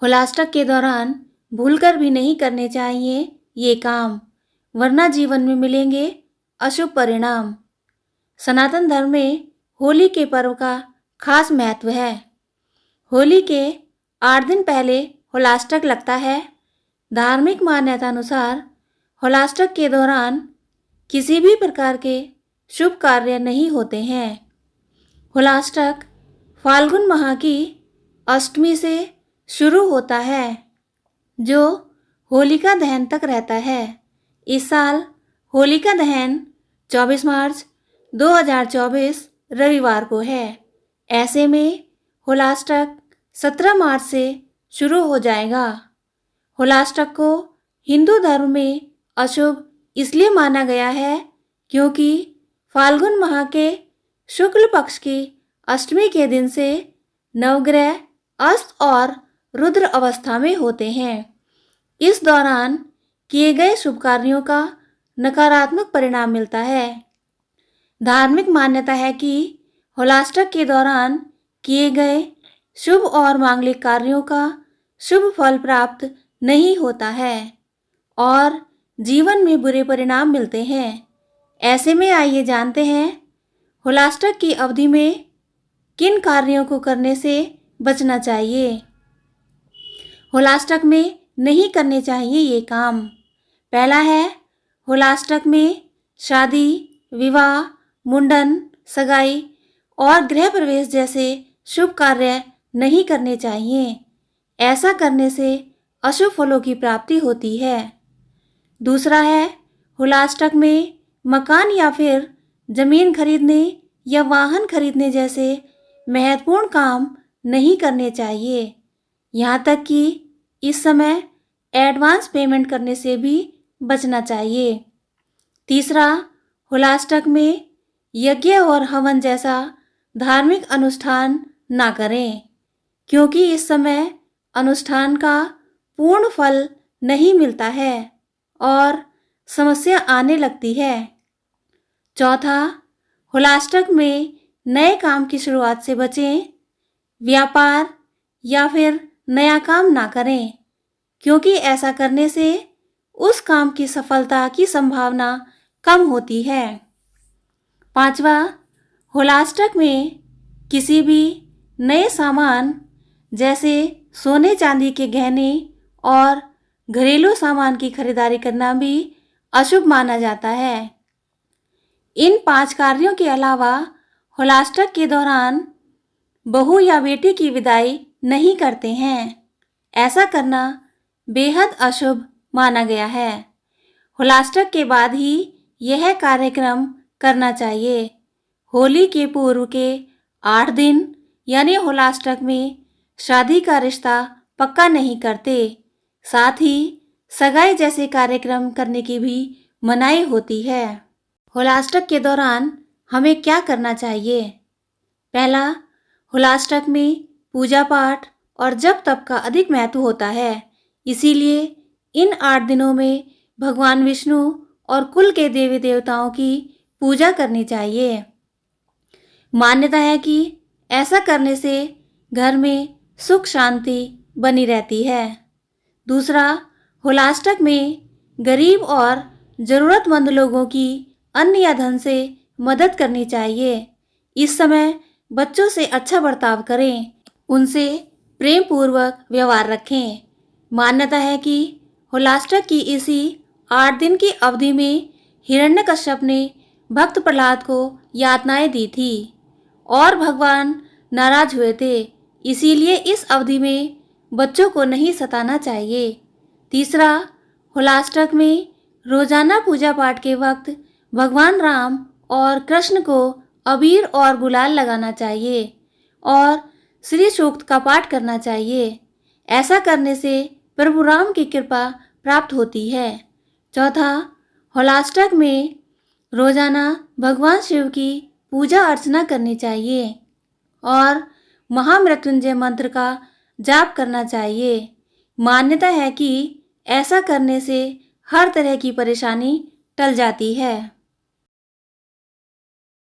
होलाष्टक के दौरान भूलकर भी नहीं करने चाहिए ये काम, वरना जीवन में मिलेंगे अशुभ परिणाम। सनातन धर्म में होली के पर्व का खास महत्व है। होली के 8 दिन पहले होलाष्टक लगता है। धार्मिक मान्यता अनुसार होलाष्टक के दौरान किसी भी प्रकार के शुभ कार्य नहीं होते हैं। होलाष्टक फाल्गुन माह की अष्टमी से शुरू होता है, जो होलिका दहन तक रहता है। इस साल होलिका दहन 24 मार्च 2024 रविवार को है। ऐसे में होलाष्टक 17 मार्च से शुरू हो जाएगा। होलाष्टक को हिंदू धर्म में अशुभ इसलिए माना गया है क्योंकि फाल्गुन माह के शुक्ल पक्ष की अष्टमी के दिन से नवग्रह अस्त और रुद्र अवस्था में होते हैं। इस दौरान किए गए शुभ कार्यों का नकारात्मक परिणाम मिलता है। धार्मिक मान्यता है कि होलाष्टक के दौरान किए गए शुभ और मांगलिक कार्यों का शुभ फल प्राप्त नहीं होता है और जीवन में बुरे परिणाम मिलते हैं। ऐसे में आइए जानते हैं होलाष्टक की अवधि में किन कार्यों को करने से बचना चाहिए। होलाष्टक में नहीं करने चाहिए ये काम। पहला है, होलाष्टक में शादी, विवाह, मुंडन, सगाई और गृह प्रवेश जैसे शुभ कार्य नहीं करने चाहिए। ऐसा करने से अशुभ फलों की प्राप्ति होती है। दूसरा है, होलाष्टक में मकान या फिर जमीन खरीदने या वाहन खरीदने जैसे महत्वपूर्ण काम नहीं करने चाहिए। यहाँ तक कि इस समय एडवांस पेमेंट करने से भी बचना चाहिए। तीसरा, होलाष्टक में यज्ञ और हवन जैसा धार्मिक अनुष्ठान ना करें, क्योंकि इस समय अनुष्ठान का पूर्ण फल नहीं मिलता है और समस्या आने लगती है। चौथा, होलाष्टक में नए काम की शुरुआत से बचें। व्यापार या फिर नया काम ना करें, क्योंकि ऐसा करने से उस काम की सफलता की संभावना कम होती है। पांचवा, होलाष्टक में किसी भी नए सामान जैसे सोने चांदी के गहने और घरेलू सामान की खरीदारी करना भी अशुभ माना जाता है। इन 5 कार्यों के अलावा होलाष्टक के दौरान बहू या बेटी की विदाई नहीं करते हैं। ऐसा करना बेहद अशुभ माना गया है। होलाष्टक के बाद ही यह कार्यक्रम करना चाहिए। होली के पूर्व के 8 दिन यानी होलाष्टक में शादी का रिश्ता पक्का नहीं करते। साथ ही सगाई जैसे कार्यक्रम करने की भी मनाही होती है। होलाष्टक के दौरान हमें क्या करना चाहिए? पहला, होलाष्टक में पूजा पाठ और जप तप का अधिक महत्व होता है। इसीलिए इन 8 दिनों में भगवान विष्णु और कुल के देवी देवताओं की पूजा करनी चाहिए। मान्यता है कि ऐसा करने से घर में सुख शांति बनी रहती है। दूसरा, होलाष्टक में गरीब और ज़रूरतमंद लोगों की अन्न या धन से मदद करनी चाहिए। इस समय बच्चों से अच्छा बर्ताव करें, उनसे प्रेम पूर्वक व्यवहार रखें। मान्यता है कि होलाष्टक की इसी 8 दिन की अवधि में हिरण्यकश्यप ने भक्त प्रहलाद को यातनाएं दी थी और भगवान नाराज हुए थे। इसीलिए इस अवधि में बच्चों को नहीं सताना चाहिए। तीसरा, होलाष्टक में रोजाना पूजा पाठ के वक्त भगवान राम और कृष्ण को अबीर और गुलाल लगाना चाहिए और श्री सूक्त का पाठ करना चाहिए। ऐसा करने से प्रभु राम की कृपा प्राप्त होती है। चौथा, होलाष्टक में रोजाना भगवान शिव की पूजा अर्चना करनी चाहिए और महामृत्युंजय मंत्र का जाप करना चाहिए। मान्यता है कि ऐसा करने से हर तरह की परेशानी टल जाती है।